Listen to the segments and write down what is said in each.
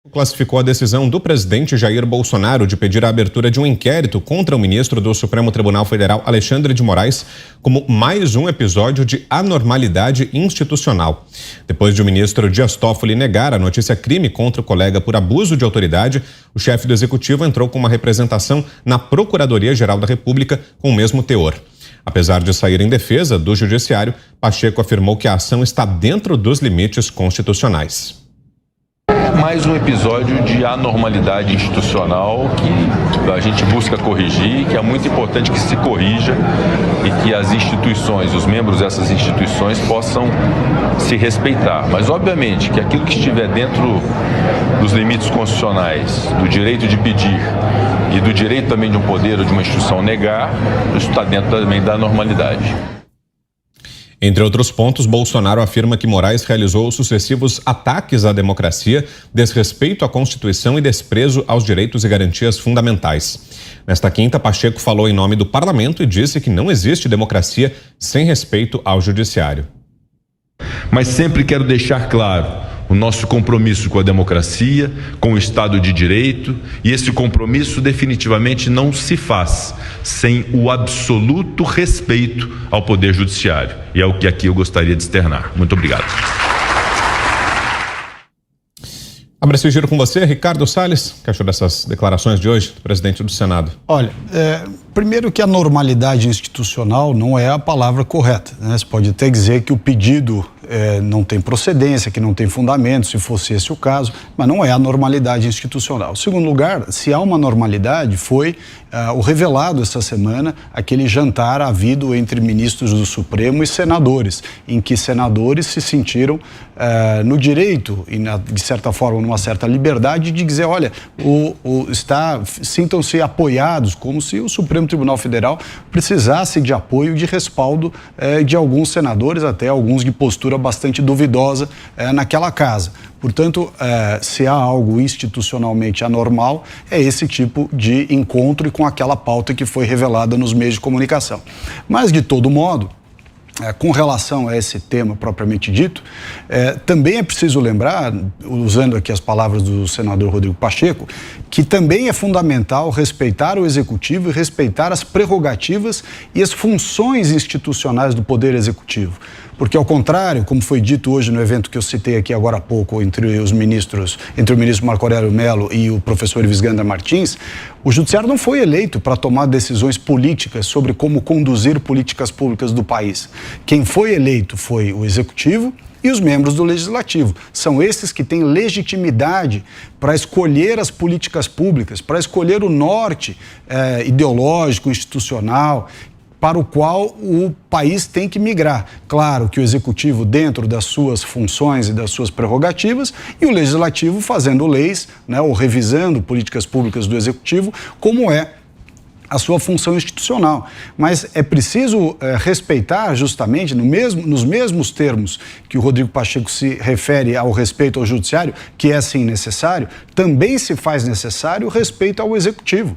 Classificou a decisão do presidente Jair Bolsonaro de pedir a abertura de um inquérito contra o ministro do Supremo Tribunal Federal, Alexandre de Moraes, como mais um episódio de anormalidade institucional. Depois de o ministro Dias Toffoli negar a notícia crime contra o colega por abuso de autoridade, o chefe do executivo entrou com uma representação na Procuradoria-Geral da República com o mesmo teor. Apesar de sair em defesa do judiciário, Pacheco afirmou que a ação está dentro dos limites constitucionais. Mais um episódio de anormalidade institucional que a gente busca corrigir, que é muito importante que se corrija e que as instituições, os membros dessas instituições possam se respeitar. Mas, obviamente, que aquilo que estiver dentro dos limites constitucionais, do direito de pedir e do direito também de um poder ou de uma instituição negar, isso está dentro também da normalidade. Entre outros pontos, Bolsonaro afirma que Moraes realizou sucessivos ataques à democracia, desrespeito à Constituição e desprezo aos direitos e garantias fundamentais. Nesta quinta, Pacheco falou em nome do parlamento e disse que não existe democracia sem respeito ao judiciário. Mas sempre quero deixar claro o nosso compromisso com a democracia, com o Estado de Direito, e esse compromisso definitivamente não se faz sem o absoluto respeito ao Poder Judiciário. E é o que aqui eu gostaria de externar. Muito obrigado. Abra esse giro com você, Ricardo Salles. O que achou dessas declarações de hoje do presidente do Senado? Olha, primeiro que a normalidade institucional não é a palavra correta, né? Você pode até dizer que o pedido não tem procedência, que não tem fundamento, se fosse esse o caso, mas não é a normalidade institucional. Em segundo lugar, se há uma normalidade, foi o revelado essa semana aquele jantar havido entre ministros do Supremo e senadores, em que senadores se sentiram no direito e, de certa forma, numa certa liberdade de dizer, olha, sintam-se apoiados, como se o Supremo Tribunal Federal precisasse de apoio, de respaldo de alguns senadores, até alguns de postura bastante duvidosa naquela casa. Portanto, se há algo institucionalmente anormal, é esse tipo de encontro e com aquela pauta que foi revelada nos meios de comunicação. Mas, de todo modo, com relação a esse tema propriamente dito, também é preciso lembrar, usando aqui as palavras do senador Rodrigo Pacheco, que também é fundamental respeitar o Executivo e respeitar as prerrogativas e as funções institucionais do Poder Executivo. Porque, ao contrário, como foi dito hoje no evento que eu citei aqui agora há pouco, entre o ministro Marco Aurélio Mello e o professor Visganda Martins, o Judiciário não foi eleito para tomar decisões políticas sobre como conduzir políticas públicas do país. Quem foi eleito foi o Executivo e os membros do Legislativo. São esses que têm legitimidade para escolher as políticas públicas, para escolher o norte ideológico, institucional, para o qual o país tem que migrar. Claro que o Executivo dentro das suas funções e das suas prerrogativas e o Legislativo fazendo leis, né, ou revisando políticas públicas do Executivo, como é a sua função institucional. Mas é preciso respeitar justamente, nos mesmos termos que o Rodrigo Pacheco se refere ao respeito ao Judiciário, que é sim necessário, também se faz necessário o respeito ao Executivo.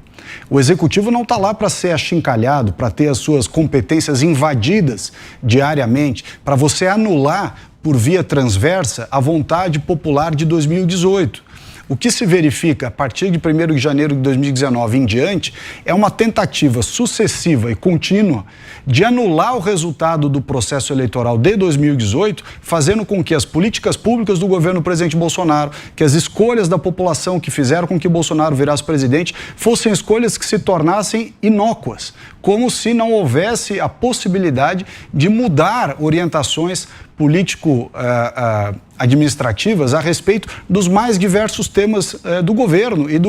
O Executivo não está lá para ser achincalhado, para ter as suas competências invadidas diariamente, para você anular por via transversa a vontade popular de 2018. O que se verifica a partir de 1º de janeiro de 2019 em diante é uma tentativa sucessiva e contínua de anular o resultado do processo eleitoral de 2018, fazendo com que as políticas públicas do governo do presidente Bolsonaro, que as escolhas da população que fizeram com que Bolsonaro virasse presidente, fossem escolhas que se tornassem inócuas, como se não houvesse a possibilidade de mudar orientações político-administrativas a respeito dos mais diversos temas do governo e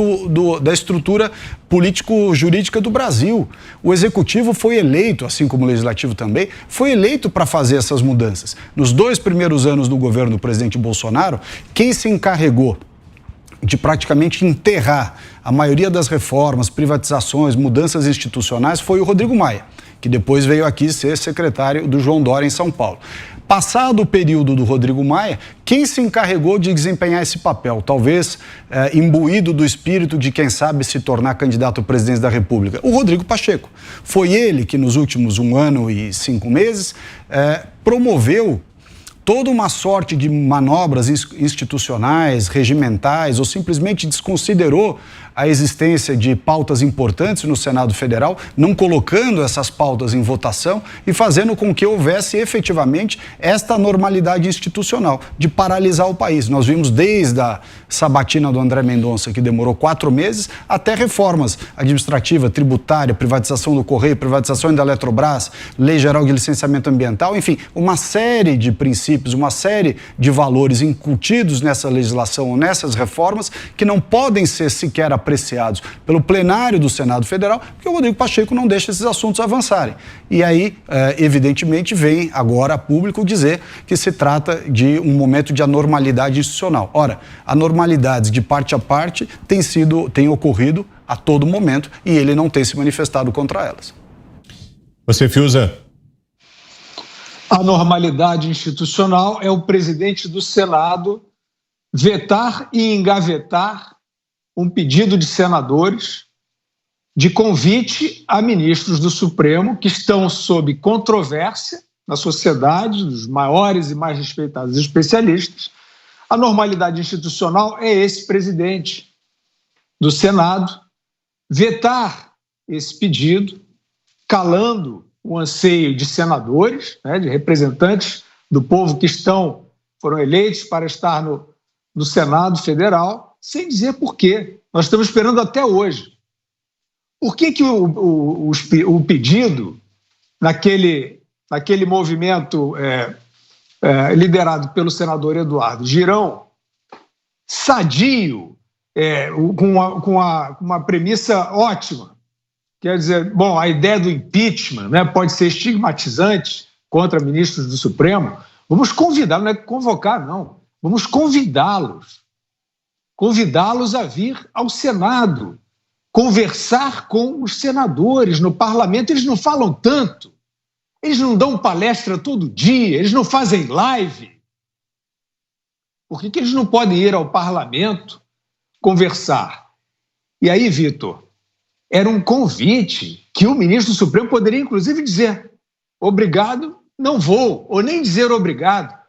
da estrutura político-jurídica do Brasil. O Executivo foi eleito, assim como o Legislativo também, foi eleito para fazer essas mudanças. Nos 2 primeiros anos do governo do presidente Bolsonaro, quem se encarregou de praticamente enterrar a maioria das reformas, privatizações, mudanças institucionais foi o Rodrigo Maia, que depois veio aqui ser secretário do João Dória em São Paulo. Passado o período do Rodrigo Maia, quem se encarregou de desempenhar esse papel? Talvez imbuído do espírito de quem sabe se tornar candidato à presidência da República? O Rodrigo Pacheco. Foi ele que nos últimos 1 ano e 5 meses promoveu toda uma sorte de manobras institucionais, regimentais, ou simplesmente desconsiderou a existência de pautas importantes no Senado Federal, não colocando essas pautas em votação e fazendo com que houvesse efetivamente esta normalidade institucional de paralisar o país. Nós vimos desde a sabatina do André Mendonça, que demorou 4 meses, até reformas administrativa, tributária, privatização do Correio, privatização da Eletrobras, Lei Geral de Licenciamento Ambiental, enfim, uma série de princípios, uma série de valores incutidos nessa legislação ou nessas reformas que não podem ser sequer apreciados pelo plenário do Senado Federal, porque o Rodrigo Pacheco não deixa esses assuntos avançarem. E aí, evidentemente, vem agora a público dizer que se trata de um momento de anormalidade institucional. Ora, anormalidades de parte a parte têm ocorrido a todo momento e ele não tem se manifestado contra elas. Você, Fiuza? A normalidade institucional é o presidente do Senado vetar e engavetar um pedido de senadores de convite a ministros do Supremo que estão sob controvérsia na sociedade, dos maiores e mais respeitados especialistas. A normalidade institucional é esse presidente do Senado vetar esse pedido, calando o anseio de senadores, né, de representantes do povo que foram eleitos para estar no Senado Federal, sem dizer por quê. Nós estamos esperando até hoje. Por que o pedido, naquele movimento liderado pelo senador Eduardo Girão, sadio, com uma premissa ótima, quer dizer, bom, a ideia do impeachment, né, pode ser estigmatizante contra ministros do Supremo, vamos convidar, não é convocar, não, vamos convidá-los a vir ao Senado, conversar com os senadores no parlamento. Eles não falam tanto, eles não dão palestra todo dia, eles não fazem live. Por que eles não podem ir ao parlamento conversar? E aí, Vitor, era um convite que o ministro do Supremo poderia, inclusive, dizer obrigado, não vou, ou nem dizer obrigado.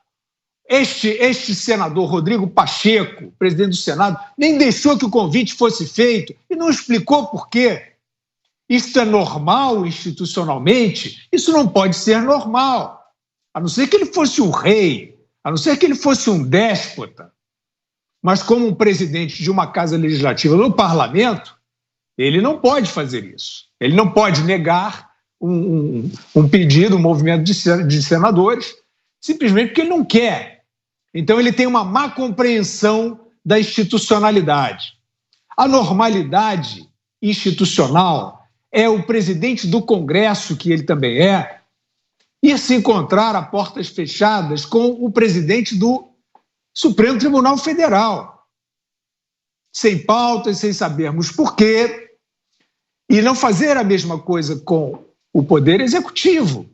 Este senador Rodrigo Pacheco, presidente do Senado, nem deixou que o convite fosse feito e não explicou por quê. Isso é normal institucionalmente? Isso não pode ser normal, a não ser que ele fosse o rei, a não ser que ele fosse um déspota. Mas como um presidente de uma casa legislativa no parlamento, ele não pode fazer isso. Ele não pode negar um pedido, um movimento de senadores, simplesmente porque ele não quer. Então ele tem uma má compreensão da institucionalidade. A normalidade institucional é o presidente do Congresso, que ele também é, ir se encontrar a portas fechadas com o presidente do Supremo Tribunal Federal, sem pauta e sem sabermos por quê, e não fazer a mesma coisa com o Poder Executivo.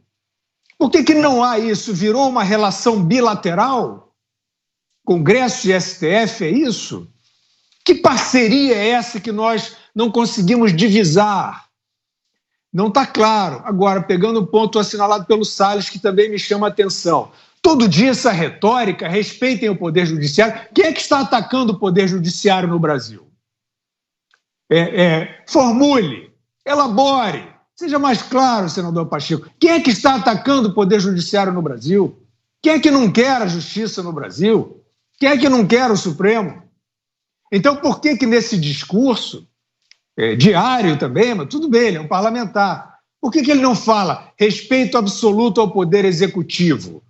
Por que não há isso? Virou uma relação bilateral? Congresso e STF, é isso? Que parceria é essa que nós não conseguimos divisar? Não está claro. Agora, pegando o ponto assinalado pelo Salles, que também me chama a atenção. Todo dia essa retórica, respeitem o Poder Judiciário. Quem é que está atacando o Poder Judiciário no Brasil? Formule, elabore, seja mais claro, senador Pacheco. Quem é que está atacando o Poder Judiciário no Brasil? Quem é que não quer a justiça no Brasil? Quem é que não quer o Supremo? Então, por que nesse discurso, diário também, mas tudo bem, ele é um parlamentar, por que ele não fala respeito absoluto ao Poder Executivo?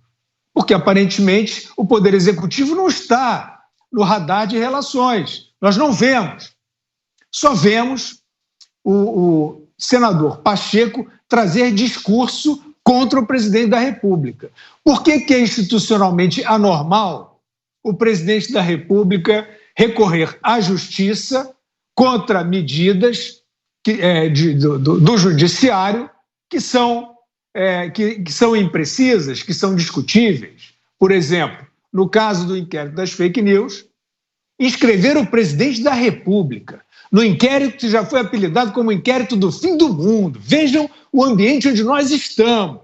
Porque, aparentemente, o Poder Executivo não está no radar de relações. Nós não vemos. Só vemos o senador Pacheco trazer discurso contra o presidente da República. Por que é institucionalmente anormal o presidente da República recorrer à justiça contra medidas do judiciário que são imprecisas, que são discutíveis? Por exemplo, no caso do inquérito das fake news, inscrever o presidente da República no inquérito que já foi apelidado como inquérito do fim do mundo. Vejam o ambiente onde nós estamos.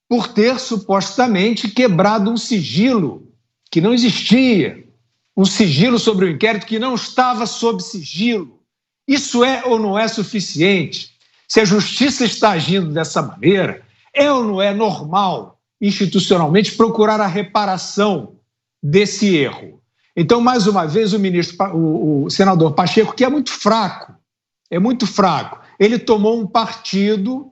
por ter supostamente quebrado um sigilo que não existia, um sigilo sobre o inquérito que não estava sob sigilo. Isso é ou não é suficiente? Se a justiça está agindo dessa maneira, é ou não é normal, institucionalmente, procurar a reparação desse erro? Então, mais uma vez, o senador Pacheco, que é muito fraco, ele tomou um partido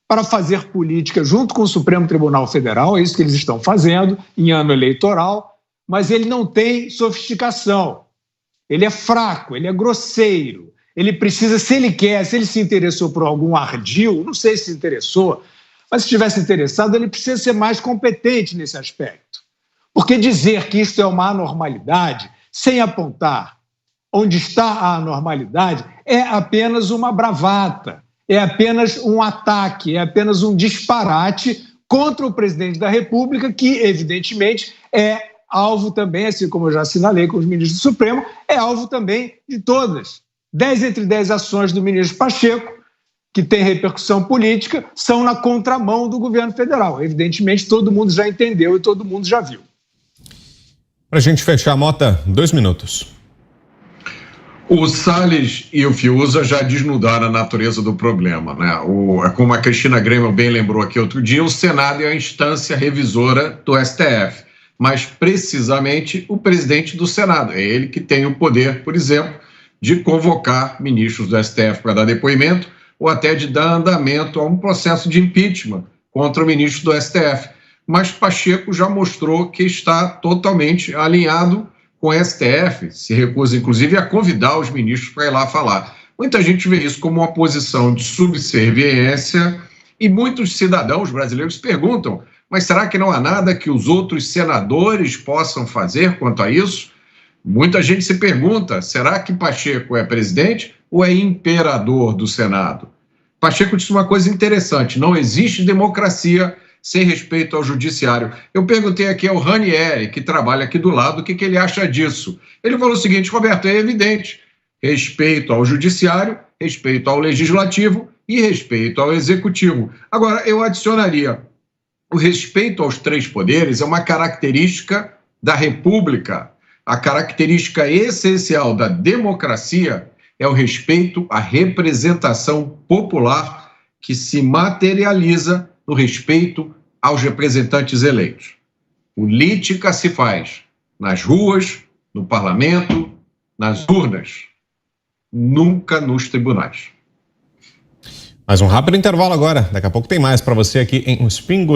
para fazer política junto com o Supremo Tribunal Federal, é isso que eles estão fazendo em ano eleitoral, mas ele não tem sofisticação, ele é fraco, ele é grosseiro, ele precisa, se ele se interessou por algum ardil, não sei se interessou, mas se tivesse interessado, ele precisa ser mais competente nesse aspecto. Porque dizer que isto é uma anormalidade, sem apontar onde está a anormalidade, é apenas uma bravata, é apenas um ataque, é apenas um disparate contra o presidente da República, que, evidentemente, é alvo também, assim como eu já assinalei com os ministros do Supremo, é alvo também de todas. 10 entre 10 ações do ministro Pacheco, que tem repercussão política, são na contramão do governo federal. Evidentemente, todo mundo já entendeu e todo mundo já viu. Para a gente fechar, Mota, 2 minutos. O Salles e o Fiuza já desnudaram a natureza do problema, né? Como a Cristina Grêmio bem lembrou aqui outro dia, o Senado é a instância revisora do STF, mas precisamente o presidente do Senado. É ele que tem o poder, por exemplo, de convocar ministros do STF para dar depoimento ou até de dar andamento a um processo de impeachment contra o ministro do STF. Mas Pacheco já mostrou que está totalmente alinhado com o STF, se recusa inclusive a convidar os ministros para ir lá falar. Muita gente vê isso como uma posição de subserviência e muitos cidadãos brasileiros perguntam, mas será que não há nada que os outros senadores possam fazer quanto a isso? Muita gente se pergunta, será que Pacheco é presidente ou é imperador do Senado? Pacheco disse uma coisa interessante, não existe democracia sem respeito ao judiciário. Eu perguntei aqui ao Ranieri, que trabalha aqui do lado, o que ele acha disso. Ele falou o seguinte, Roberto, é evidente, respeito ao judiciário, respeito ao legislativo e respeito ao executivo. Agora, eu adicionaria, o respeito aos 3 poderes é uma característica da República. A característica essencial da democracia é o respeito à representação popular que se materializa no respeito aos representantes eleitos. Política se faz nas ruas, no parlamento, nas urnas, nunca nos tribunais. Mais um rápido intervalo agora. Daqui a pouco tem mais para você aqui em Os Pingos.